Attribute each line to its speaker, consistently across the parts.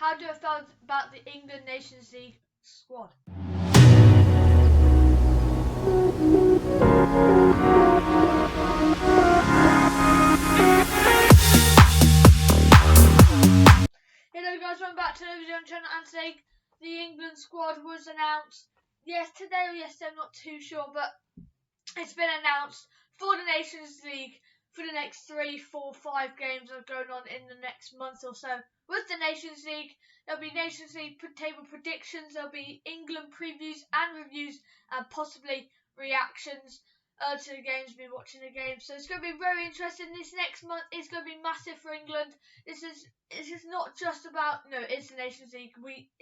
Speaker 1: how do I feel about the England Nations League squad? Hello guys, welcome back to another video on channel, and today the England squad was announced. Yes, today or yesterday, I'm not too sure, but it's been announced for the Nations League for the next 3, 4, 5 games that are going on in the next month or so. With the Nations League, there'll be Nations League table predictions, there'll be England previews and reviews, and possibly reactions to the games, be watching the games. So it's going to be very interesting. This next month is going to be massive for England. This is not just about, it's the Nations League.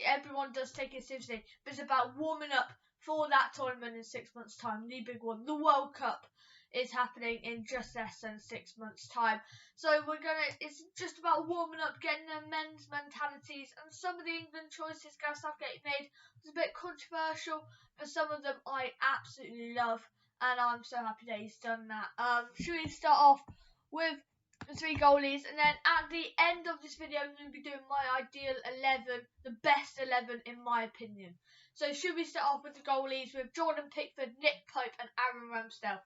Speaker 1: Everyone does take it seriously, but it's about warming up for that tournament in 6 months' time, the big one, the World Cup. Is happening in just less than 6 months' time. So it's just about warming up, getting the men's mentalities, and some of the England choices Gareth Southgate made was a bit controversial, but some of them I absolutely love, and I'm so happy that he's done that. Should we start off with the 3 goalies, and then at the end of this video I'm going to be doing my ideal 11, the best 11 in my opinion. So should we start off with the goalies with Jordan Pickford, Nick Pope and Aaron Ramsdale.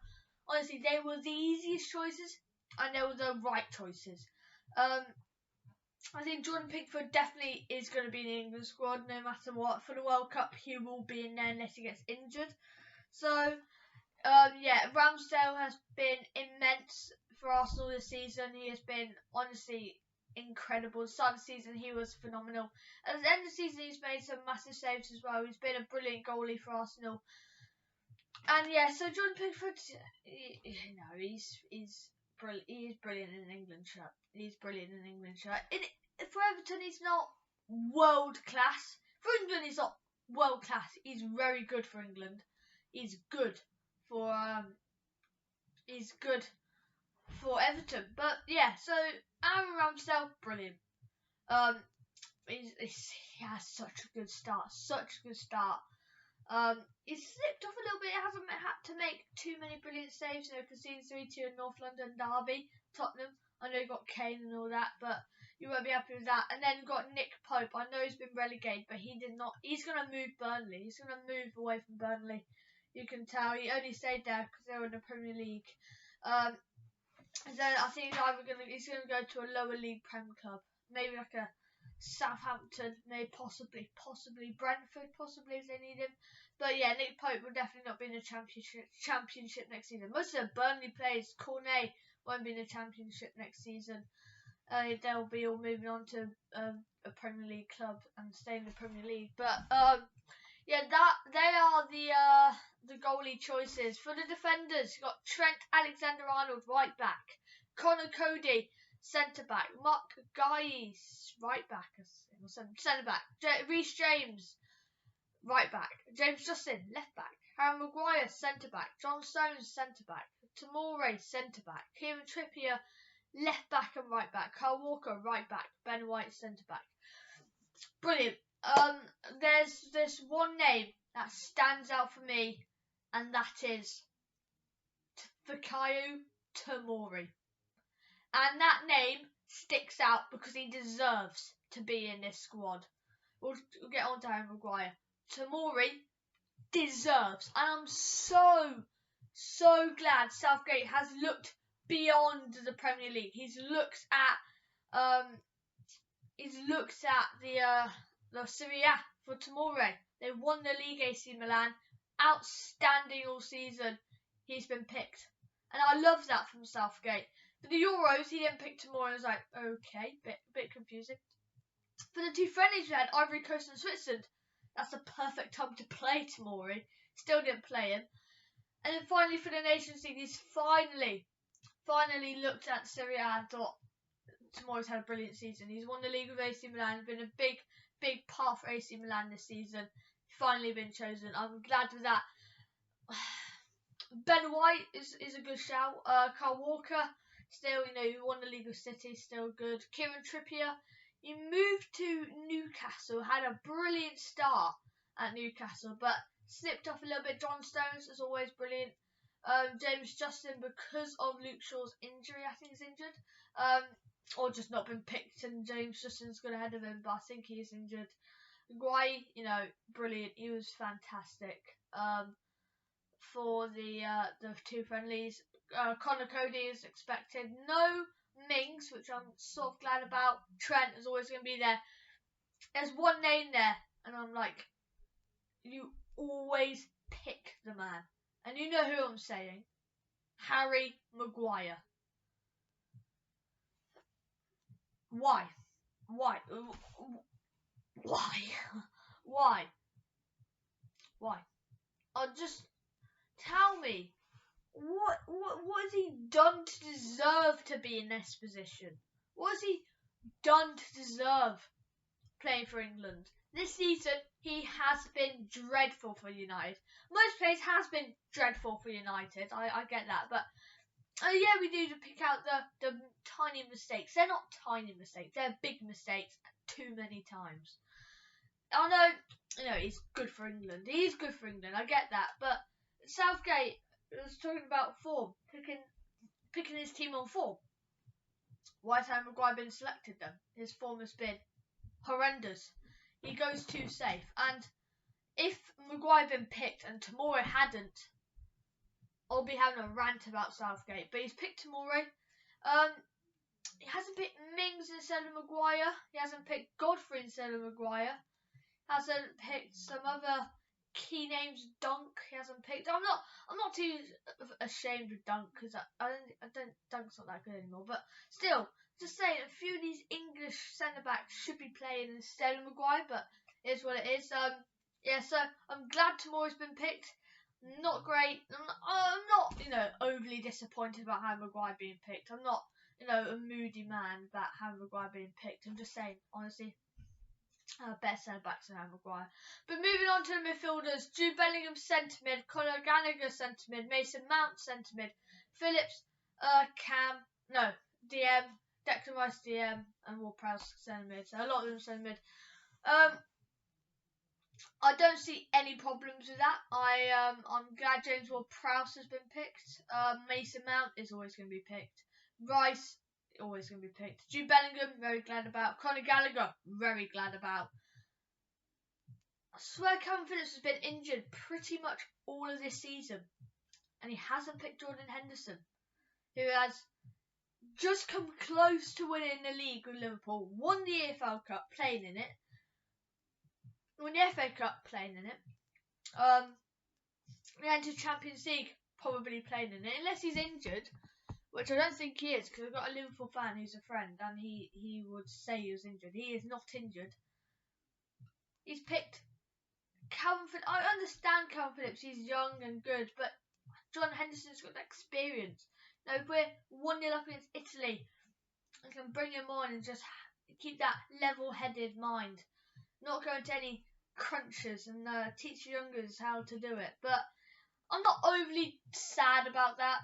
Speaker 1: Honestly, they were the easiest choices, and they were the right choices. I think Jordan Pickford definitely is going to be in the England squad, no matter what. For the World Cup, he will be in there unless he gets injured. So, Ramsdale has been immense for Arsenal this season. He has been, honestly, incredible. At the start of the season, he was phenomenal. At the end of the season, he's made some massive saves as well. He's been a brilliant goalie for Arsenal. And so Jordan Pickford, he's brilliant. He is brilliant in an England shirt. For Everton, he's not world class. For England, he's not world class. He's very good for England. He's good for Everton. But so Aaron Ramsdale, brilliant. He has such a good start. He's slipped off a little bit. He hasn't had to make too many brilliant saves. Conceding 3-2 in North London derby, Tottenham. I know he got Kane and all that, but you won't be happy with that. And then you've got Nick Pope. I know he's been relegated, but he did not. He's going to move Burnley. He's going to move away from Burnley. You can tell he only stayed there because they were in the Premier League. So I think he's going to go to a lower league Prem club, maybe like a Southampton, maybe possibly Brentford, possibly if they need him. But Nick Pope will definitely not be in the championship next season. Most of the Burnley players, Cornet, won't be in the championship next season. They'll be all moving on to a Premier League club and stay in the Premier League. But they are the goalie choices. For the defenders, you've got Trent Alexander-Arnold, right back, Connor Cody, centre back, Mark Goalies, right back, centre back, Reece James, right back, James Justin, left back, Harry Maguire, centre back, John Stones, centre back, Tomori, centre back, Kieran Trippier, left back and right back, Kyle Walker, right back, Ben White, centre back. Brilliant. There's this one name that stands out for me, and that is for Kaio Tomori. And that name sticks out because he deserves to be in this squad. We'll get on to Harry Maguire. Tomori deserves. And I'm so glad Southgate has looked beyond the Premier League. He's looked at the Serie A for Tomori. They won the league, AC Milan. Outstanding all season. He's been picked. And I love that from Southgate. For the Euros, he didn't pick Tomori. I was like, okay, bit confusing. For the 2 friendlies we had, Ivory Coast and Switzerland, that's the perfect time to play Tomori. Still didn't play him. And then finally for the Nations League, he's finally looked at Serie A and thought, Tomori's had a brilliant season. He's won the league with AC Milan. He's been a big part for AC Milan this season. Finally been chosen. I'm glad with that. Ben White is a good shout. Kyle Walker, still, he won the league with City, still good. Kieran Trippier, he moved to Newcastle, had a brilliant start at Newcastle, but slipped off a little bit. John Stones is always brilliant. James Justin, because of Luke Shaw's injury, I think he's injured. or just not been picked, and James Justin's got ahead of him, but I think he is injured. Guai, brilliant. He was fantastic. For the 2 friendlies, Connor Cody is expected. No Mings, which I'm sort of glad about. Trent is always going to be there. There's one name there, and I'm like, you always pick the man, and you know who I'm saying. Harry Maguire. Why? Why? Just tell me, what has he done to deserve to be in this position? What has he done to deserve playing for England? This season, he has been dreadful for United. Most players has been dreadful for United. I get that, but yeah, we do to pick out the tiny mistakes. They're not tiny mistakes. They're big mistakes too many times. I know, he's good for England. He's good for England. I get that, but Southgate was talking about form, picking his team on form. Why has Harry Maguire been selected then? His form has been horrendous. He goes too safe. And if Maguire had been picked and Tomori hadn't, I'll be having a rant about Southgate. But he's picked Tomori. He hasn't picked Mings instead of Maguire. He hasn't picked Godfrey instead of Maguire. Hasn't picked some other key names. Dunk. He hasn't picked. I'm not too ashamed of Dunk because I don't. Dunk's not that good anymore. But still, just saying, a few of these English centre backs should be playing instead of Maguire. But it is what it is. So I'm glad Tomori's been picked. Not great. I'm not overly disappointed about Harry Maguire being picked. I'm not a moody man about Harry Maguire being picked. I'm just saying, honestly. Better centre-backs than Harry Maguire. But moving on to the midfielders, Jude Bellingham centre mid, Conor Gallagher centre mid, Mason Mount centre mid, Phillips, DM, Declan Rice DM, and Ward-Prowse centre mid. So a lot of them centre mid. I don't see any problems with that. I'm glad James Ward-Prowse has been picked. Mason Mount is always going to be picked. Rice, always going to be picked. Jude Bellingham, very glad about. Conor Gallagher, very glad about. I swear Calvin Phillips has been injured pretty much all of this season. And he hasn't picked Jordan Henderson, who has just come close to winning the league with Liverpool. Won the EFL Cup, playing in it. Won the FA Cup, playing in it. We entered Champions League, probably playing in it. Unless he's injured. Which I don't think he is, because I've got a Liverpool fan who's a friend, and he would say he was injured. He is not injured. He's picked Calvin Phillips. I understand Calvin Phillips. He's young and good, but John Henderson's got that experience. If we're 1-0 up against Italy, I can bring him on and just keep that level-headed mind. Not go into any crunches and teach the youngers how to do it. But I'm not overly sad about that.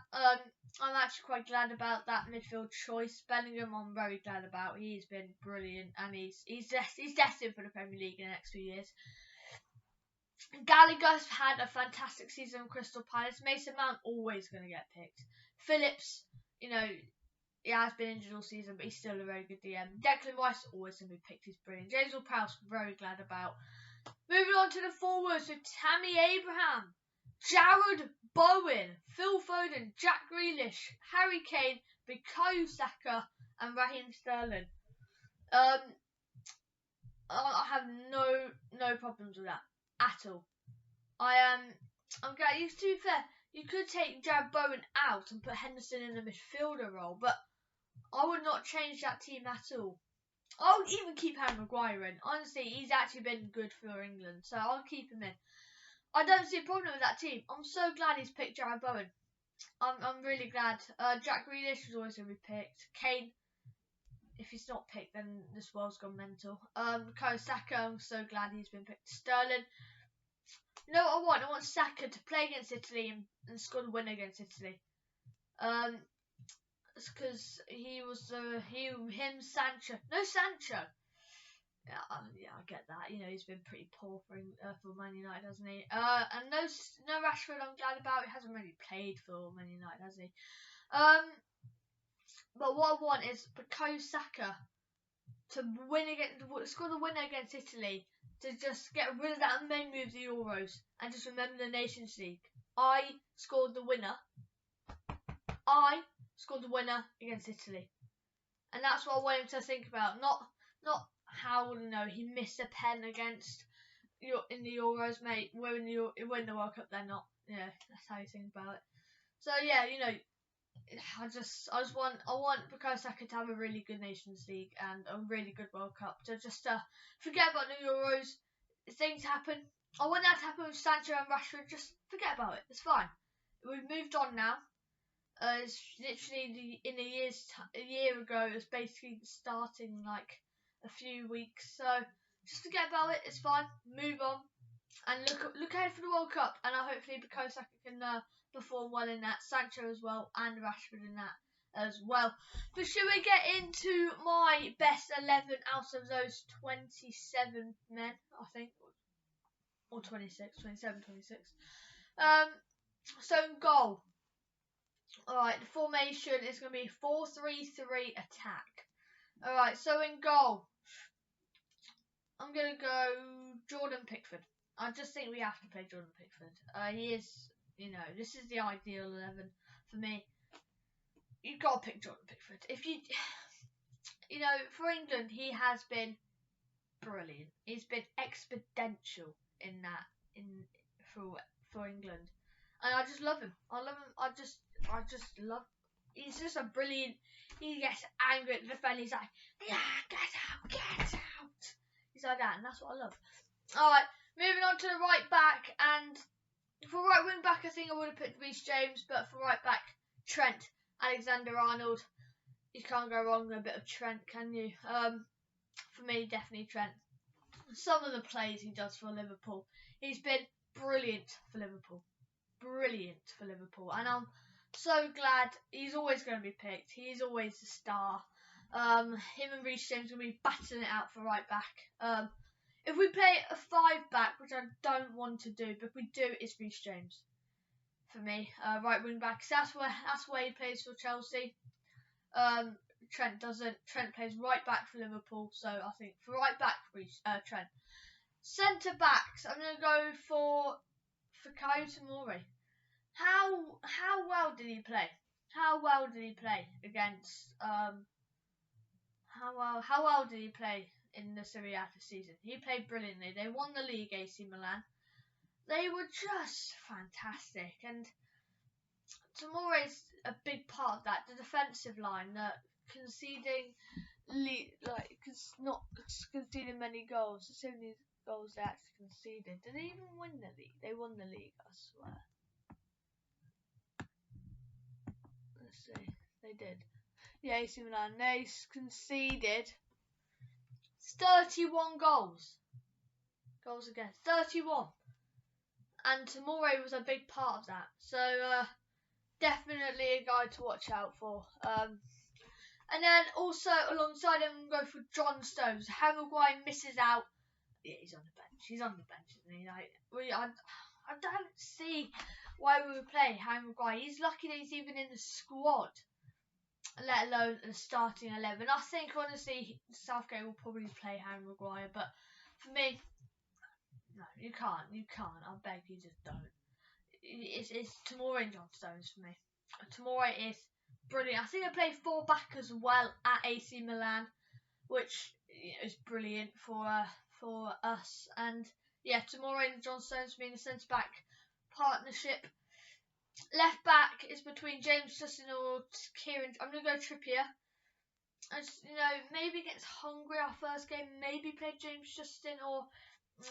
Speaker 1: I'm actually quite glad about that midfield choice. Bellingham, I'm very glad about. He's been brilliant, and he's destined for the Premier League in the next few years. Gallagher's had a fantastic season with Crystal Palace. Mason Mount always going to get picked. Phillips, he has been injured all season, but he's still a very good DM. Declan Rice always going to be picked. He's brilliant. James Ward-Prowse, very glad about. Moving on to the forwards with Tammy Abraham, Jared Bowen, Phil Foden, Jack Grealish, Harry Kane, Kaio Tomori, and Raheem Sterling. I have no problems with that at all. I'm glad. To be fair, you could take Jared Bowen out and put Henderson in the midfielder role, but I would not change that team at all. I'll even keep Harry Maguire in. Honestly, he's actually been good for England, so I'll keep him in. I don't see a problem with that team. I'm so glad he's picked Jared Bowen. I'm really glad. Jack Grealish was always going to be picked. Kane, if he's not picked, then this world's gone mental. Kaio Tomori, I'm so glad he's been picked. Sterling. You know what I want? I want Saka to play against Italy and score the win against Italy. It's because he was Sancho. No, Sancho. Yeah, I get that. He's been pretty poor for Man United, hasn't he? And no Rashford. I'm glad about. He hasn't really played for Man United, has he? But what I want is Kaio Saka to score the winner against Italy, to just get rid of that main move of the Euros and just remember the Nations League. I scored the winner against Italy, and that's what I want him to think about. Not how he missed a pen against in the Euros, mate. Win the World Cup, they're not. Yeah, that's how you think about it. So yeah, I want Bukayo Saka to have a really good Nations League and a really good World Cup. To just forget about the Euros. Things happen. I want that to happen with Sancho and Rashford. Just forget about it. It's fine. We've moved on now. It's literally a year ago. It was basically starting like a few weeks. So just forget about it. It's fine. Move on and look ahead for the World Cup. And hopefully Bukayo Saka can perform well in that. Sancho as well, and Rashford in that as well. But should we get into my best 11 out of those 27 men? I think, or 26, 27, 26. So in goal. Alright, the formation is going to be 4-3-3 attack. Alright, so in goal, I'm going to go Jordan Pickford. I just think we have to play Jordan Pickford. He is, this is the ideal 11 for me. You've got to pick Jordan Pickford. If you, for England, he has been brilliant. He's been exponential in that, for England. And I just love him. I love him. I just love. He's just a brilliant. He gets angry at the defender. He's like, "Yeah, get out!" He's like that, and that's what I love. All right, moving on to the right back, and for right wing back, I think I would have put Reece James, but for right back, Trent Alexander-Arnold. You can't go wrong with a bit of Trent, can you? For me, definitely Trent. Some of the plays he does for Liverpool, he's been brilliant for Liverpool. And I'm so glad he's always going to be picked. He's always the star. Him and Reece James will be battling it out for right back. If we play a 5-back, which I don't want to do, but if we do, it's Reece James for me. Right wing back. So that's where he plays for Chelsea. Trent doesn't. Trent plays right back for Liverpool, so I think for right back, Trent. Centre backs, I'm going to go for Kaio Tomori. How well did he play? How well did he play against how well did he play in the Serie A this season? He played brilliantly. They won the league, AC Milan. They were just fantastic, and Tomori is a big part of that. The defensive line, conceding not conceding many goals. So many goals they actually conceded. Did they even win the league? They won the league, I swear. Let's see. They did. Yeah, AC Milan. They conceded 31 goals. Goals against 31. And Tomori was a big part of that. So definitely a guy to watch out for. And then also alongside him, we'll go for John Stones. Harry Maguire misses out. Yeah, he's on the bench. Isn't he? I don't see why we would play Harry Maguire. He's lucky that he's even in the squad, let alone the starting 11. I think honestly Southgate will probably play Harry Maguire, but for me, no, you can't. I beg you, just don't. It's Tomori and John Stones for me. Tomori is brilliant. I think I played 4-back as well at AC Milan, which is brilliant for us. And yeah, Tomori and John Stones being the centre back partnership. Left back is between James Justin or Kieran. I'm gonna go Trippier. Maybe against Hungary our first game, maybe play James Justin, or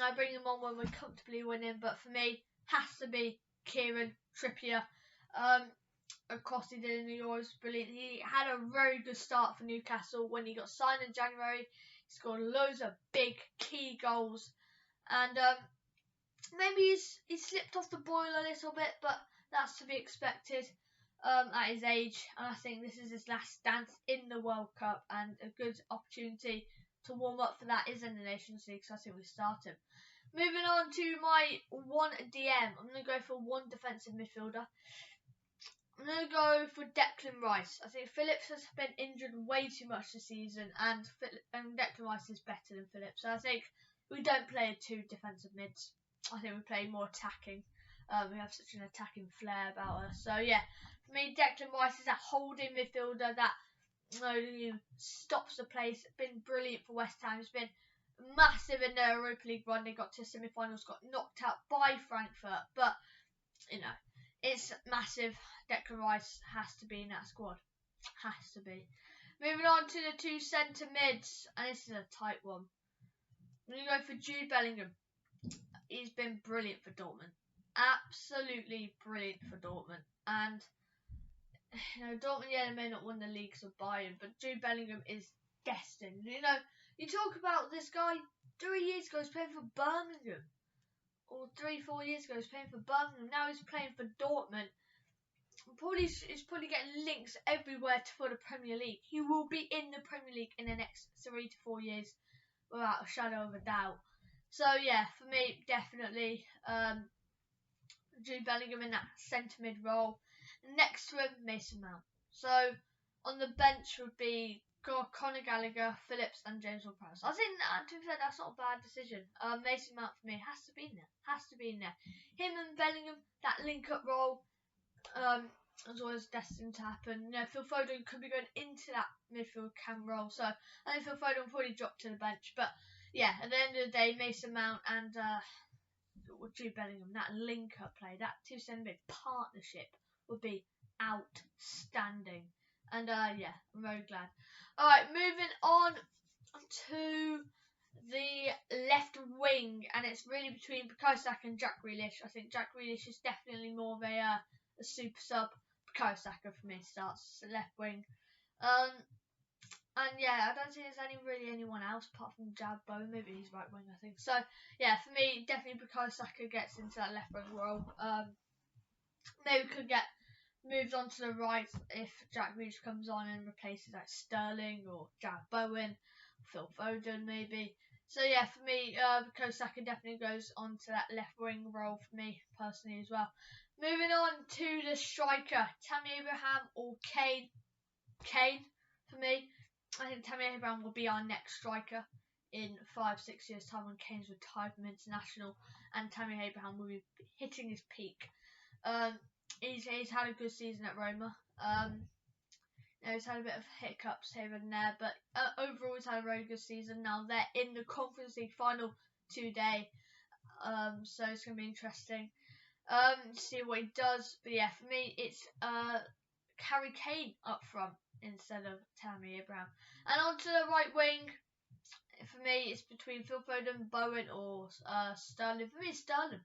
Speaker 1: I bring him on when we're comfortably winning. But for me, has to be Kieran Trippier. Of course, he did in the Euros, brilliant. He had a very good start for Newcastle when he got signed in January. He scored loads of big key goals, and maybe he slipped off the boil a little bit, but that's to be expected at his age. And I think this is his last dance in the World Cup, and a good opportunity to warm up for that is in the Nations League, so I think we start him. Moving on to my one DM, I'm going to go for one defensive midfielder. I'm going to go for Declan Rice. I think Phillips has been injured way too much this season, and Declan Rice is better than Phillips. So I think we don't play 2 defensive mids. I think we play more attacking. We have such an attacking flair about us. So yeah, for me, Declan Rice is that holding midfielder that stops the place. Been brilliant for West Ham. He's been massive in the Europa League run. They got to semi-finals, got knocked out by Frankfurt, but it's massive. Declan Rice has to be in that squad. Has to be. Moving on to the 2 centre mids, and this is a tight one. I'm going to go for Jude Bellingham. He's been brilliant for Dortmund. Absolutely brilliant for Dortmund. And Dortmund, they may not win the leagues of Bayern, but Jude Bellingham is destined. You talk about this guy 3 years ago, he's playing for Birmingham. Or 3-4 years ago, he's playing for Birmingham. Now he's playing for Dortmund. He's probably getting links everywhere for the Premier League. He will be in the Premier League in the next 3 to 4 years, without a shadow of a doubt. So yeah, for me, definitely Jude Bellingham in that centre mid role. Next to him, Mason Mount. So on the bench would be Conor Gallagher, Phillips, and James Ward-Prowse. I think to be fair, that's not a bad decision. Mason Mount for me has to be in there. Has to be in there. Him and Bellingham, that link-up role, is always destined to happen. Phil Foden could be going into that midfield cam role, so I think Phil Foden will probably drop to the bench. But yeah, at the end of the day, Mason Mount and Jude Bellingham, that link-up play, that 2 centre mid partnership would be outstanding. And yeah, I'm very glad. Alright, moving on to the left wing, and it's really between Bukayo Saka and Jack Grealish. I think Jack Grealish is definitely more of a super sub. Bukayo Saka for me starts left wing. And yeah, I don't think there's really anyone else apart from Jab Bowen. Maybe he's right wing, I think. So yeah, for me, definitely Bukayo Saka gets into that left wing role. Maybe could get moved on to the right if Jack Grealish comes on and replaces like Sterling or Jab Bowen, Phil Foden maybe. So yeah, for me, Bukayo Saka definitely goes on to that left wing role for me personally as well. Moving on to the striker, Tammy Abraham or Kane. Kane for me. I think Tammy Abraham will be our next striker in 5-6 years time when Kane's retired from international, and Tammy Abraham will be hitting his peak. He's had a good season at Roma. He's had a bit of hiccups here and there, but overall he's had a very good season. Now they're in the Conference League final today, so it's going to be interesting to see what he does. But yeah, for me it's Harry Kane up front instead of Tammy Abraham. And onto the right wing, for me it's between Phil Foden, Bowen or Sterling. For me it's Sterling.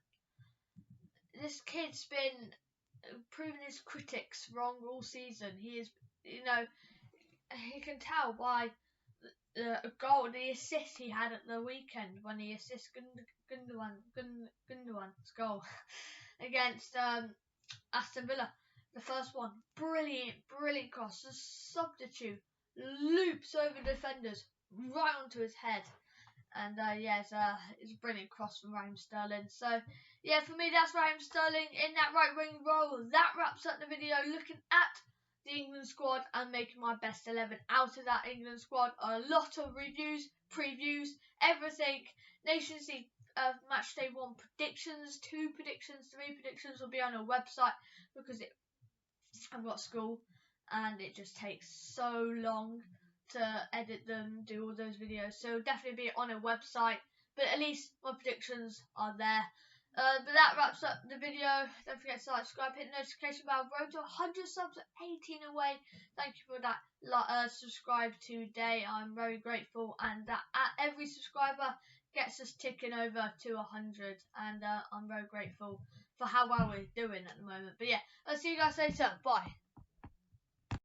Speaker 1: This kid's been proving his critics wrong all season. He is, you can tell by the goal, the assist he had at the weekend when he assists Gundogan's goal against Aston Villa. The first one, brilliant cross. The substitute loops over defenders right onto his head. And yeah, it's a brilliant cross from Raheem Sterling. So yeah, for me that's Raheem Sterling in that right wing role. That wraps up the video looking at the England squad and making my best 11 out of that England squad. A lot of reviews, previews, everything. Nations League match day 1 predictions, 2 predictions, 3 predictions will be on a website because I've got school and it just takes so long to edit them, do all those videos. So definitely be on a website, but at least my predictions are there. But that wraps up the video. Don't forget to like, subscribe, hit the notification bell. Road to 100 subs, 18 away. Thank you for that. Subscribe today. I'm very grateful, and that every subscriber gets us ticking over to 100, and I'm very grateful for how well we're doing at the moment. But yeah, I'll see you guys later. Bye.